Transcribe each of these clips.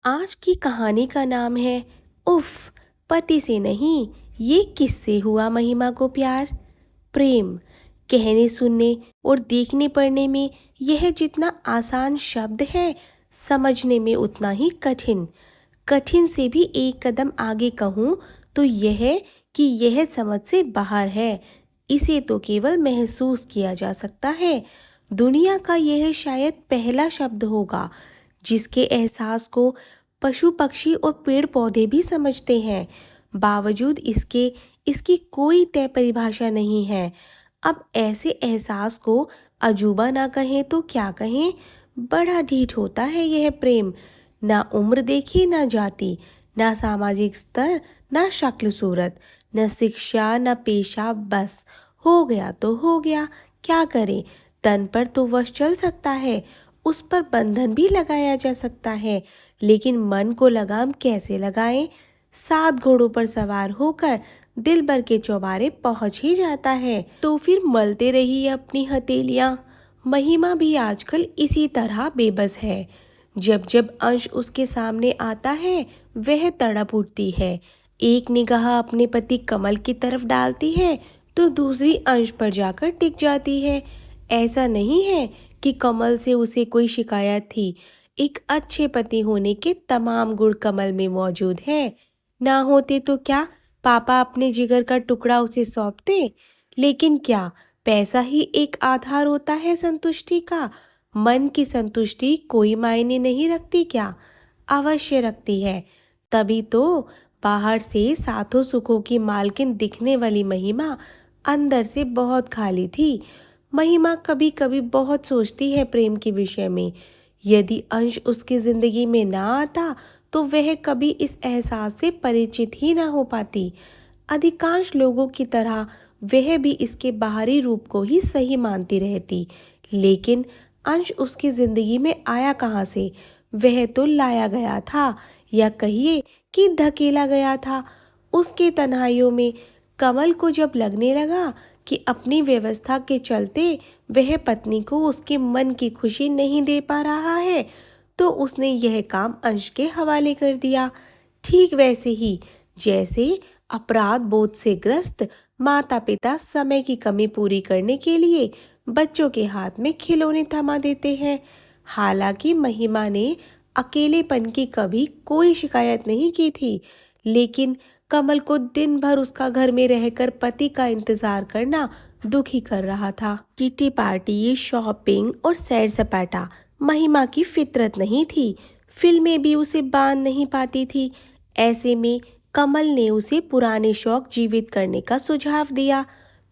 आज की कहानी का नाम है उफ। पति से नहीं, ये किससे हुआ महिमा को प्यार। प्रेम कहने सुनने और देखने पढ़ने में यह जितना आसान शब्द है, समझने में उतना ही कठिन। कठिन से भी एक कदम आगे कहूँ तो यह कि यह समझ से बाहर है। इसे तो केवल महसूस किया जा सकता है। दुनिया का यह शायद पहला शब्द होगा जिसके एहसास को पशु पक्षी और पेड़ पौधे भी समझते हैं। बावजूद इसके इसकी कोई तय परिभाषा नहीं है। अब ऐसे एहसास को अजूबा ना कहें तो क्या कहें। बड़ा ढीठ होता है यह प्रेम। ना उम्र देखी, ना जाति, ना सामाजिक स्तर, ना शक्ल सूरत, न शिक्षा, न पेशा। बस हो गया तो हो गया, क्या करे। तन पर तो वश चल सकता है, उस पर बंधन भी लगाया जा सकता है, लेकिन मन को लगाम कैसे लगाएं। 7 घोड़ों पर सवार होकर दिल भर के चौबारे पहुंच ही जाता है तो फिर मलते रहिए अपनी हथेलियां। महिमा भी आजकल इसी तरह बेबस है। जब जब अंश उसके सामने आता है वह तड़प उठती है। एक निगाह अपने पति कमल की तरफ डालती है तो दूसरी अंश पर जाकर टिक जाती है। ऐसा नहीं है कि कमल से उसे कोई शिकायत थी। एक अच्छे पति होने के तमाम गुण कमल में मौजूद है। ना होते तो क्या पापा अपने जिगर का टुकड़ा उसे सौंपते। लेकिन क्या पैसा ही एक आधार होता है संतुष्टि का। मन की संतुष्टि कोई मायने नहीं रखती क्या। अवश्य रखती है। तभी तो बाहर से सातों सुखों की मालकिन दिखने वाली महिमा अंदर से बहुत खाली थी। महिमा कभी कभी बहुत सोचती है प्रेम के विषय में। यदि अंश उसकी जिंदगी में ना आता तो वह कभी इस एहसास से परिचित ही ना हो पाती। अधिकांश लोगों की तरह वह भी इसके बाहरी रूप को ही सही मानती रहती। लेकिन अंश उसकी जिंदगी में आया कहाँ से। वह तो लाया गया था, या कहिए कि धकेला गया था। उसके तन्हाइयों में कमल को जब लगने लगा कि अपनी व्यवस्था के चलते वह पत्नी को उसके मन की खुशी नहीं दे पा रहा है, तो उसने यह काम अंश के हवाले कर दिया। ठीक वैसे ही जैसे अपराध बोध से ग्रस्त माता पिता समय की कमी पूरी करने के लिए बच्चों के हाथ में खिलौने थमा देते हैं। हालांकि महिमा ने अकेलेपन की कभी कोई शिकायत नहीं की थी, लेकिन कमल को दिन भर उसका घर में रहकर पति का इंतजार करना दुखी कर रहा था। किटी पार्टी, शॉपिंग और सैर सपाटा महिमा की फितरत नहीं थी। फिल्में भी उसे बांध नहीं पाती थी। ऐसे में कमल ने उसे पुराने शौक जीवित करने का सुझाव दिया।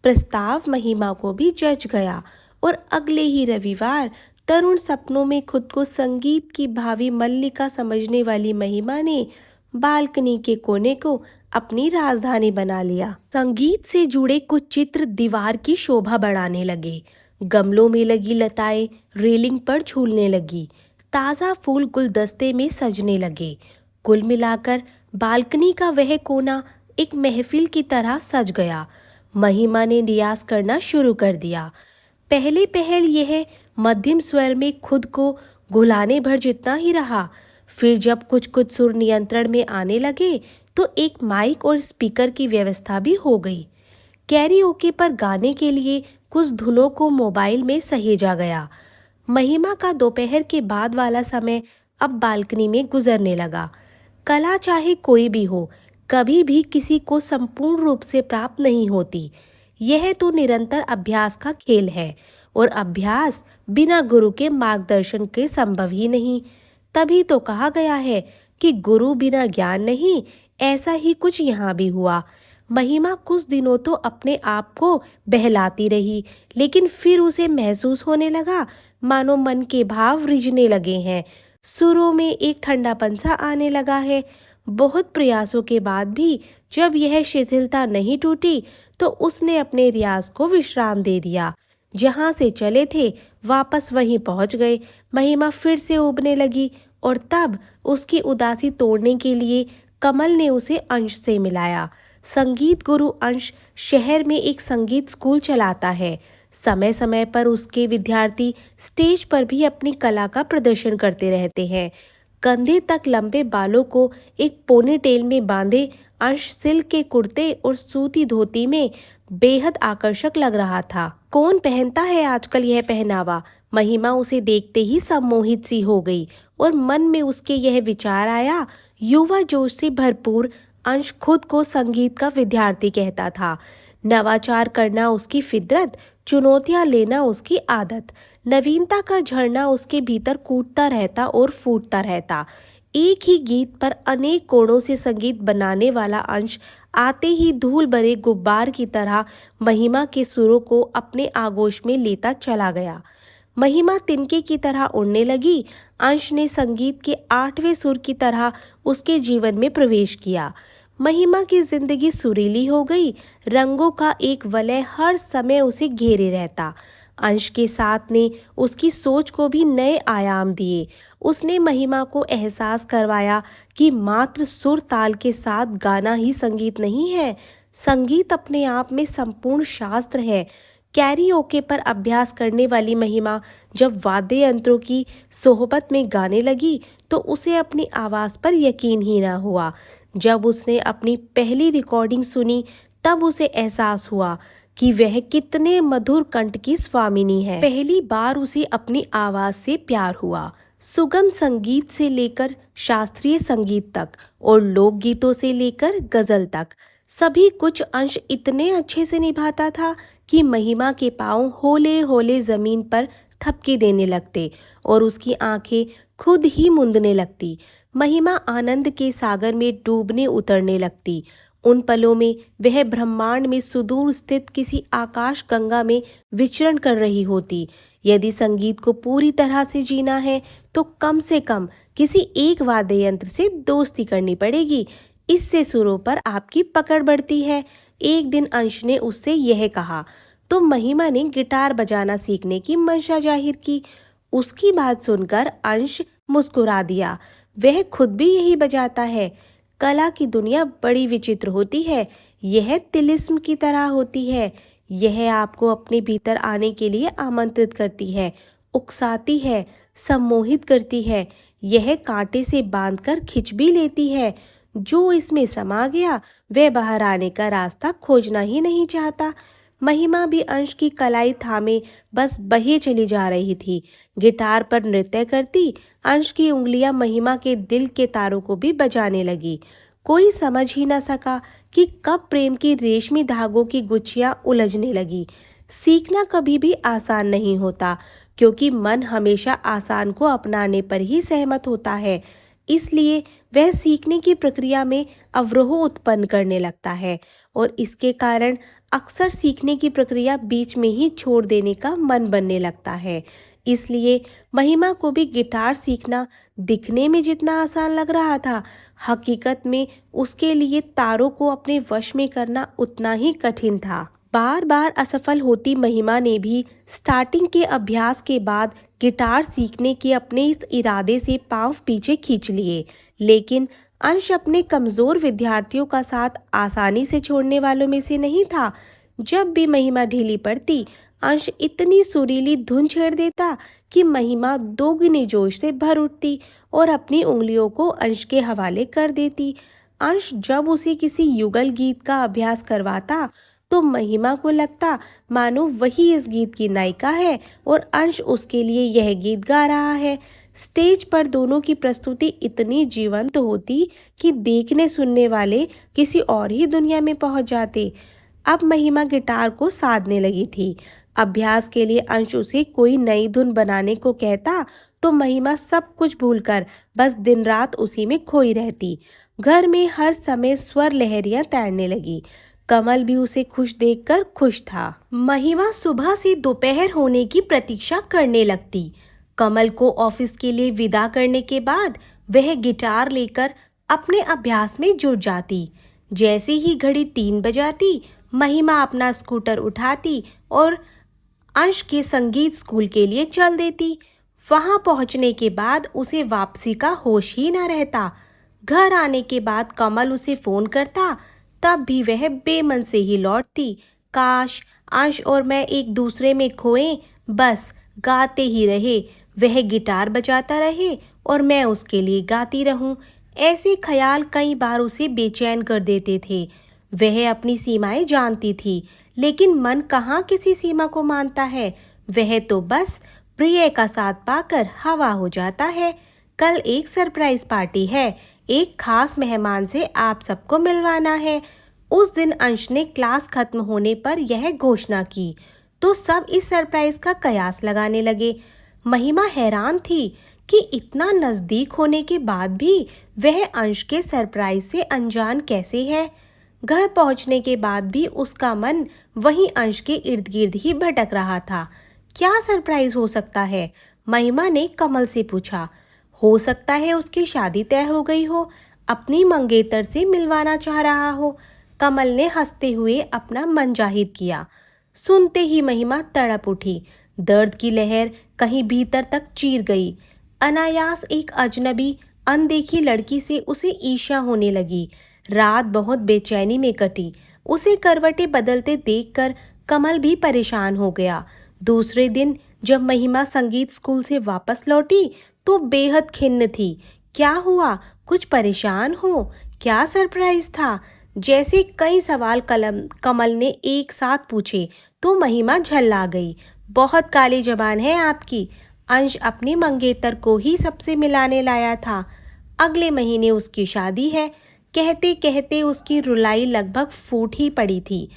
प्रस्ताव महिमा को भी जच गया और अगले ही रविवार तरुण सपनों में खुद को संगीत की भावी मल्लिका समझने वाली महिमा ने बालकनी के कोने को अपनी राजधानी बना लिया। संगीत से जुड़े कुछ चित्र दीवार की शोभा बढ़ाने लगे। गमलों में लगी लताएं रेलिंग पर झूलने लगी। ताज़ा फूल गुलदस्ते में सजने लगे। कुल मिलाकर बालकनी का वह कोना एक महफिल की तरह सज गया। महिमा ने रियाज करना शुरू कर दिया। पहले पहल यह मध्यम स्वर में खुद को घुलाने भर जितना ही रहा। फिर जब कुछ कुछ सुर नियंत्रण में आने लगे तो एक माइक और स्पीकर की व्यवस्था भी हो गई। कैरियोके पर गाने के लिए कुछ धुनों को मोबाइल में सहेजा गया। महिमा का दोपहर के बाद वाला समय अब बालकनी में गुजरने लगा। कला चाहे कोई भी हो, कभी भी किसी को संपूर्ण रूप से प्राप्त नहीं होती। यह तो निरंतर अभ्यास का खेल है, और अभ्यास बिना गुरु के मार्गदर्शन के संभव ही नहीं। तभी तो कहा गया है कि गुरु बिना ज्ञान नहीं। ऐसा ही कुछ यहाँ भी हुआ। महिमा कुछ दिनों तो अपने आप को बहलाती रही, लेकिन फिर उसे महसूस होने लगा मानो मन के भाव रिझने लगे हैं। सुरों में एक ठंडापन सा आने लगा है। बहुत प्रयासों के बाद भी जब यह शिथिलता नहीं टूटी तो उसने अपने रियाज को विश्राम दे दिया। जहाँ से चले थे वापस वहीं पहुँच गए। महिमा फिर से उबने लगी, और तब उसकी उदासी तोड़ने के लिए कमल ने उसे अंश से मिलाया। संगीत गुरु अंश शहर में एक संगीत स्कूल चलाता है। समय समय पर उसके विद्यार्थी स्टेज पर भी अपनी कला का प्रदर्शन करते रहते हैं। कंधे तक लंबे बालों को एक पोनीटेल में बांधे अंश सिल्क के कुर्ते और सूती धोती में बेहद आकर्षक लग रहा था। कौन पहनता है आजकल यह पहनावा? महिमा उसे देखते ही सम्मोहित सी हो गई और मन में उसके यह विचार आया। युवा जोश से भरपूर अंश खुद को संगीत का विद्यार्थी कहता था। नवाचार करना उसकी फितरत, चुनौतियां लेना उसकी आदत। नवीनता का झरना उसके भीतर कूदता रहता और फूटता रहता। एक ही गीत पर अनेक कोणों से संगीत बनाने वाला अंश आते ही धूल भरे गुब्बार की तरह महिमा के सुरों को अपने आगोश में लेता चला गया। महिमा तिनके की तरह उड़ने लगी। अंश ने संगीत के 8वें सुर की तरह उसके जीवन में प्रवेश किया। महिमा की जिंदगी सुरीली हो गई। रंगों का एक वलय हर समय उसे घेरे रहता। अंश के साथ ने उसकी सोच को भी नए आयाम दिए। उसने महिमा को एहसास करवाया कि मात्र सुर ताल के साथ गाना ही संगीत नहीं है। संगीत अपने आप में संपूर्ण शास्त्र है। कैरियोके पर अभ्यास करने वाली महिमा जब वाद्य यंत्रों की सोहबत में गाने लगी तो उसे अपनी आवाज़ पर यकीन ही ना हुआ। जब उसने अपनी पहली रिकॉर्डिंग सुनी तब उसे एहसास हुआ कि वह कितने मधुर कंठ की स्वामिनी है। पहली बार उसे अपनी आवाज़ से प्यार हुआ। सुगम संगीत से लेकर शास्त्रीय संगीत तक और लोकगीतों से लेकर गज़ल तक सभी कुछ अंश इतने अच्छे से निभाता था कि महिमा के पाँव होले होले ज़मीन पर थपकी देने लगते और उसकी आंखें खुद ही मूंदने लगती। महिमा आनंद के सागर में डूबने उतरने लगती। उन पलों में वह ब्रह्मांड में सुदूर स्थित किसी आकाश गंगा में विचरण कर रही होती। यदि संगीत को पूरी तरह से जीना है तो कम से कम किसी एक वाद्य यंत्र से दोस्ती करनी पड़ेगी। इससे सुरों पर आपकी पकड़ बढ़ती है। एक दिन अंश ने उससे यह कहा तो महिमा ने गिटार बजाना सीखने की मंशा जाहिर की। उसकी बात सुनकर अंश मुस्कुरा दिया। वह खुद भी यही बजाता है। कला की दुनिया बड़ी विचित्र होती है। यह तिलिस्म की तरह होती है। यह आपको अपने भीतर आने के लिए आमंत्रित करती है, उकसाती है, सम्मोहित करती है। यह कांटे से बांधकर खिंच भी लेती है। जो इसमें समा गया वह बाहर आने का रास्ता खोजना ही नहीं चाहता। महिमा भी अंश की कलाई थामे बस बहे चली जा रही थी। गिटार पर नृत्य करती अंश की उंगलियां महिमा के दिल के तारों को भी बजाने लगी। कोई समझ ही न सका कि कब प्रेम की रेशमी धागों की गुच्छियां उलझने लगी। सीखना कभी भी आसान नहीं होता क्योंकि मन हमेशा आसान को अपनाने पर ही सहमत होता है। इसलिए वह सीखने की प्रक्रिया में अवरोह उत्पन्न करने लगता है और इसके कारण अक्सर सीखने की प्रक्रिया बीच में ही छोड़ देने का मन बनने लगता है। इसलिए महिमा को भी गिटार सीखना दिखने में जितना आसान लग रहा था, हकीकत में उसके लिए तारों को अपने वश में करना उतना ही कठिन था। बार बार असफल होती महिमा ने भी स्टार्टिंग के अभ्यास के बाद गिटार सीखने के अपने इस इरादे से पांव पीछे खींच लिए। लेकिन अंश अपने कमज़ोर विद्यार्थियों का साथ आसानी से छोड़ने वालों में से नहीं था। जब भी महिमा ढीली पड़ती अंश इतनी सुरीली धुन छेड़ देता कि महिमा दोगुने जोश से भर उठती और अपनी उंगलियों को अंश के हवाले कर देती। अंश जब उसे किसी युगल गीत का अभ्यास करवाता तो महिमा को लगता मानो वही इस गीत की नायिका है और अंश उसके लिए यह गीत गा रहा है। स्टेज पर दोनों की प्रस्तुति इतनी जीवंत होती कि देखने सुनने वाले किसी और ही दुनिया में पहुंच जाते। अब महिमा गिटार को साधने लगी थी। अभ्यास के लिए अंश उसे कोई नई धुन बनाने को कहता तो महिमा सब कुछ भूलकर बस दिन रात उसी में खोई रहती। घर में हर समय स्वर लहरियां तैरने लगी। कमल भी उसे खुश देखकर खुश था। महिमा सुबह से दोपहर होने की प्रतीक्षा करने लगती। कमल को ऑफिस के लिए विदा करने के बाद वह गिटार लेकर अपने अभ्यास में जुट जाती। जैसे ही घड़ी 3 बजाती महिमा अपना स्कूटर उठाती और अंश के संगीत स्कूल के लिए चल देती। वहां पहुंचने के बाद उसे वापसी का होश ही न रहता। घर आने के बाद कमल उसे फोन करता तब भी वह बेमन से ही लौटती। काश अंश और मैं एक दूसरे में खोए, बस गाते ही रहे। वह गिटार बजाता रहे और मैं उसके लिए गाती रहूं। ऐसे ख्याल कई बार उसे बेचैन कर देते थे। वह अपनी सीमाएं जानती थी, लेकिन मन कहाँ किसी सीमा को मानता है। वह तो बस प्रिय का साथ पाकर हवा हो जाता है। कल एक सरप्राइज पार्टी है, एक खास मेहमान से आप सबको मिलवाना है। उस दिन अंश ने क्लास खत्म होने पर यह घोषणा की, तो सब इस सरप्राइज का कयास लगाने लगे। महिमा हैरान थी कि इतना नज़दीक होने के बाद भी वह अंश के सरप्राइज से अनजान कैसे है। घर पहुंचने के बाद भी उसका मन वहीं अंश के इर्द गिर्द ही भटक रहा था। क्या सरप्राइज हो सकता है? महिमा ने कमल से पूछा। हो सकता है उसकी शादी तय हो गई हो, अपनी मंगेतर से मिलवाना चाह रहा हो। कमल ने हंसते हुए अपना मन जाहिर किया। सुनते ही महिमा तड़प उठी। दर्द की लहर कहीं भीतर तक चीर गई। अनायास एक अजनबी अनदेखी लड़की से उसे ईर्ष्या होने लगी। रात बहुत बेचैनी में कटी। उसे करवटें बदलते देखकर कमल भी परेशान हो गया। दूसरे दिन जब महिमा संगीत स्कूल से वापस लौटी तो बेहद खिन्न थी। क्या हुआ? कुछ परेशान हो? क्या सरप्राइज था? जैसे कई सवाल कमल ने एक साथ पूछे तो महिमा झल्ला गई। बहुत काली जबान है आपकी। अंश अपनी मंगेतर को ही सबसे मिलाने लाया था। अगले महीने उसकी शादी है। कहते कहते उसकी रुलाई लगभग फूट ही पड़ी थी।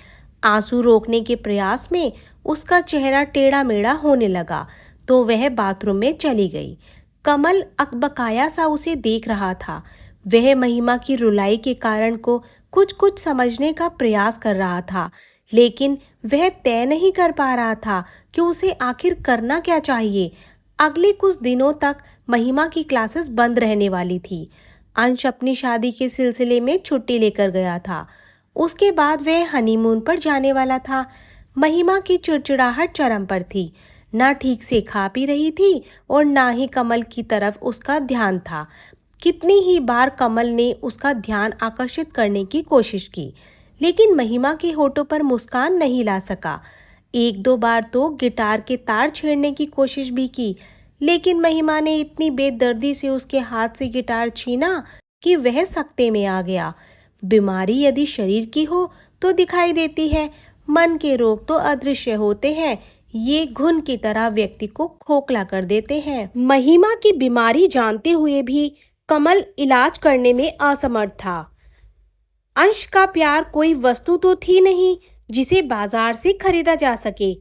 आंसू रोकने के प्रयास में उसका चेहरा टेढ़ा मेढ़ा होने लगा तो वह बाथरूम में चली गई। कमल अकबकाया सा उसे देख रहा था। वह महिमा की रुलाई के कारण को कुछ कुछ समझने का प्रयास कर रहा था, लेकिन वह तय नहीं कर पा रहा था कि उसे आखिर करना क्या चाहिए। अगले कुछ दिनों तक महिमा की क्लासेस बंद रहने वाली थी। अंश अपनी शादी के सिलसिले में छुट्टी लेकर गया था। उसके बाद वह हनीमून पर जाने वाला था। महिमा की चिड़चिड़ाहट चरम पर थी। ना ठीक से खा पी रही थी और ना ही कमल की तरफ उसका ध्यान था। कितनी ही बार कमल ने उसका ध्यान आकर्षित करने की कोशिश की, लेकिन महिमा के होठों पर मुस्कान नहीं ला सका। एक दो बार तो गिटार के तार छेड़ने की कोशिश भी की, लेकिन महिमा ने इतनी बेदर्दी से उसके हाथ से गिटार छीना कि वह सकते में आ गया। बीमारी यदि शरीर की हो तो दिखाई देती है, मन के रोग तो अदृश्य होते हैं। ये घुन की तरह व्यक्ति को खोखला कर देते हैं। महिमा की बीमारी जानते हुए भी कमल इलाज करने में असमर्थ था। अंश का प्यार कोई वस्तु तो थी नहीं जिसे बाजार से खरीदा जा सके।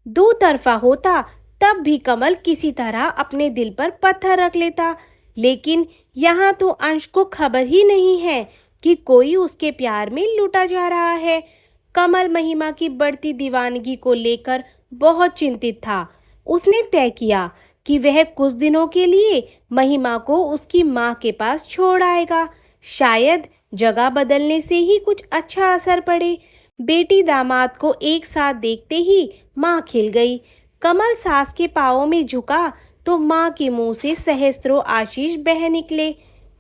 दो तरफा होता तब भी कमल किसी तरह अपने दिल पर पत्थर रख लेता, लेकिन यहाँ तो अंश को खबर ही नहीं है कि कोई उसके प्यार में लूटा जा रहा है। कमल महिमा की बढ़ती दीवानगी को लेकर बहुत चिंतित था। उसने तय किया कि वह कुछ दिनों के लिए महिमा को उसकी माँ के पास छोड़ आएगा। शायद जगह बदलने से ही कुछ अच्छा असर पड़े। बेटी दामाद को एक साथ देखते ही माँ खिल गई। कमल सास के पाँवों में झुका तो माँ के मुंह से सहस्त्रों आशीष बह निकले।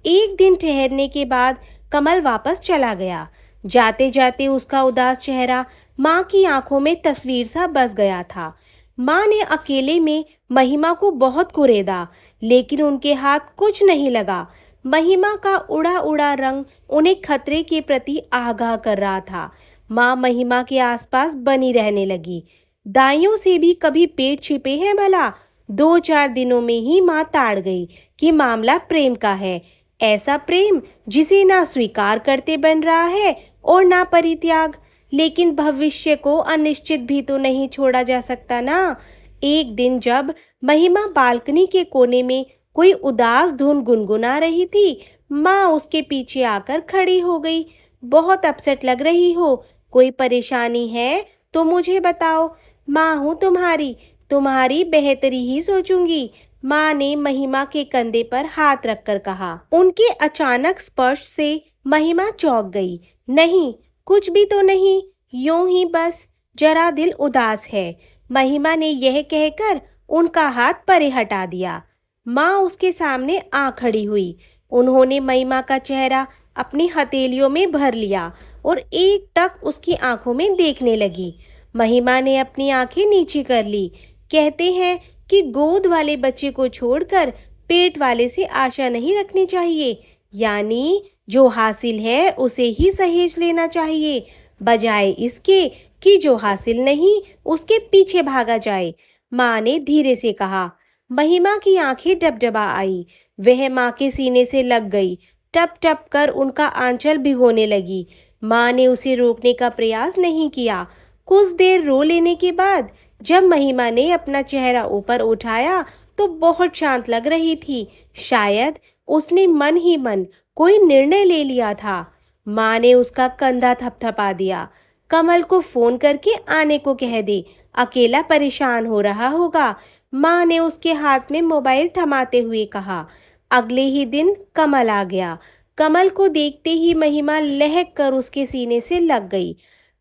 एक दिन ठहरने के बाद कमल वापस चला गया। जाते जाते उसका उदास चेहरा माँ की आंखों में तस्वीर सा बस गया था। माँ ने अकेले में महिमा को बहुत कुरेदा, लेकिन उनके हाथ कुछ नहीं लगा। महिमा का उड़ा उड़ा रंग उन्हें खतरे के प्रति आगाह कर रहा था। माँ महिमा के आसपास बनी रहने लगी। दाइयों से भी कभी पेट छिपे हैं भला? 2-4 दिनों में ही माँ ताड़ गई कि मामला प्रेम का है। ऐसा प्रेम जिसे ना स्वीकार करते बन रहा है और ना परित्याग। लेकिन भविष्य को अनिश्चित भी तो नहीं छोड़ा जा सकता ना। एक दिन जब महिमा बालकनी के कोने में कोई उदास धुन गुनगुना रही थी, माँ उसके पीछे आकर खड़ी हो गई। बहुत अपसेट लग रही हो, कोई परेशानी है तो मुझे बताओ, माँ हूँ तुम्हारी बेहतरी ही सोचूंगी। माँ ने महिमा के कंधे पर हाथ रखकर कहा। उनके अचानक स्पर्श से महिमा चौंक गई। नहीं, कुछ भी तो नहीं, यूं ही बस जरा दिल उदास है। महिमा ने यह कहकर उनका हाथ परे हटा दिया। माँ उसके सामने आ खड़ी हुई। उन्होंने महिमा का चेहरा अपनी हथेलियों में भर लिया और एक टक उसकी आंखों में देखने लगी। महिमा ने अपनी आंखें नीचे कर ली। कहते हैं कि गोद वाले बच्चे को छोड़कर पेट वाले से आशा नहीं रखनी चाहिए, यानी जो हासिल है उसे ही सहेज लेना चाहिए, बजाय इसके कि जो हासिल नहीं उसके पीछे भागा जाए। माँ ने धीरे से कहा। महिमा की आंखें डबडबा आई। वह माँ के सीने से लग गई। टप टप कर उनका आंचल भिगोने लगी। माँ ने उसे रोकने का प्रयास नहीं किया। कुछ देर रो लेने के बाद जब महिमा ने अपना चेहरा ऊपर उठाया तो बहुत शांत लग रही थी। शायद उसने मन ही मन कोई निर्णय ले लिया था। माँ ने उसका कंधा थपथपा दिया। कमल को फोन करके आने को कह दे, अकेला परेशान हो रहा होगा। माँ ने उसके हाथ में मोबाइल थमाते हुए कहा। अगले ही दिन कमल आ गया। कमल को देखते ही महिमा लहक कर उसके सीने से लग गई।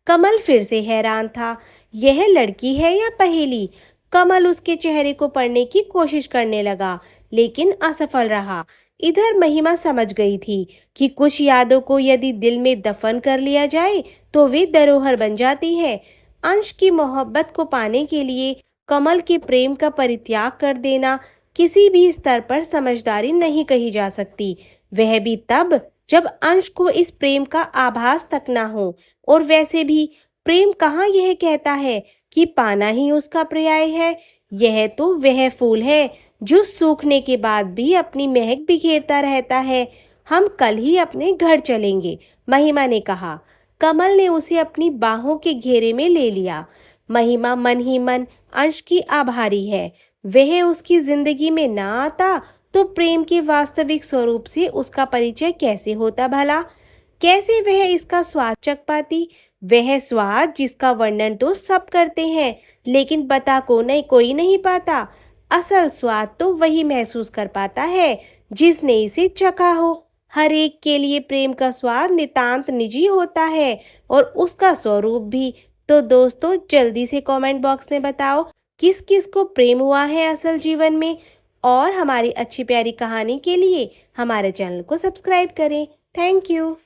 कमल फिर से हैरान था। यह लड़की है या पहेली? कमल उसके चेहरे को पढ़ने की कोशिश करने लगा, लेकिन असफल रहा। इधर महिमा समझ गई थी कि कुछ यादों को यदि दिल में दफन कर लिया जाए तो वे धरोहर बन जाती है। अंश की मोहब्बत को पाने के लिए कमल के प्रेम का परित्याग कर देना किसी भी स्तर पर समझदारी नहीं कही जा सकती, वह भी तब जब अंश को इस प्रेम का आभास तक ना हो। और वैसे भी प्रेम कहाँ यह कहता है कि पाना ही उसका पर्याय है। यह तो वह फूल है जो सूखने के बाद भी अपनी महक बिखेरता रहता है। हम कल ही अपने घर चलेंगे, महिमा ने कहा। कमल ने उसे अपनी बाहों के घेरे में ले लिया। महिमा मन ही मन अंश की आभारी है। वह उसकी जिंदगी में ना आता तो प्रेम के वास्तविक स्वरूप से उसका परिचय कैसे होता भला? कैसे वह इसका स्वाद चख पाती? वह स्वाद जिसका वर्णन तो सब करते हैं, लेकिन बता को नहीं कोई नहीं पाता। असल स्वाद तो वही महसूस कर पाता है जिसने इसे चखा हो। हर एक के लिए प्रेम का स्वाद नितांत निजी होता है और उसका स्वरूप भी। तो दोस्तों जल्दी से कमेंट बॉक्स में बताओ किस किस को प्रेम हुआ है असल जीवन में। और हमारी अच्छी प्यारी कहानी के लिए हमारे चैनल को सब्सक्राइब करें। Thank you.